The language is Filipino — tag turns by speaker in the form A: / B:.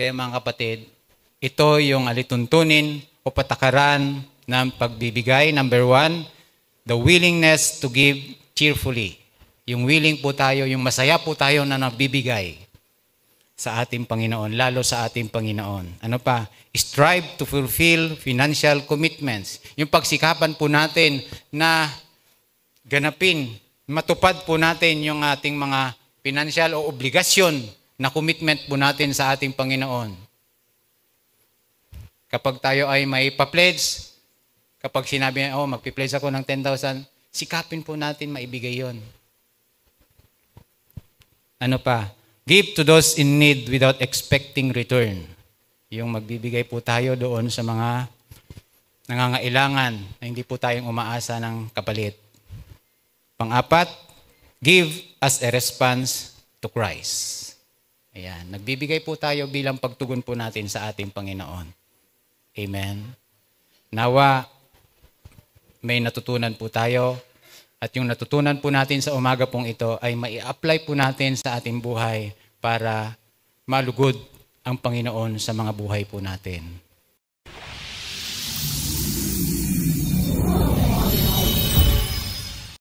A: Kaya mga kapatid, ito yung alituntunin o patakaran ng pagbibigay. Number 1, the willingness to give cheerfully. Yung willing po tayo, yung masaya po tayo na nagbibigay sa ating Panginoon, lalo sa ating Panginoon. Ano pa? Strive to fulfill financial commitments. Yung pagsikapan po natin na ganapin, matupad po natin yung ating mga financial o obligasyon na commitment po natin sa ating Panginoon. Kapag tayo ay may pa-pledge, kapag sinabi na, magpi-pledge ako ng 10,000, sikapin po natin maibigay yon. Ano pa? Give to those in need without expecting return. Yung magbibigay po tayo doon sa mga nangangailangan na hindi po tayong umaasa ng kapalit. Pang-apat, give as a response to Christ. Ayan, nagbibigay po tayo bilang pagtugon po natin sa ating Panginoon. Amen. Nawa, may natutunan po tayo. At yung natutunan po natin sa umaga pong ito ay mai-apply po natin sa ating buhay para malugod ang Panginoon sa mga buhay po natin.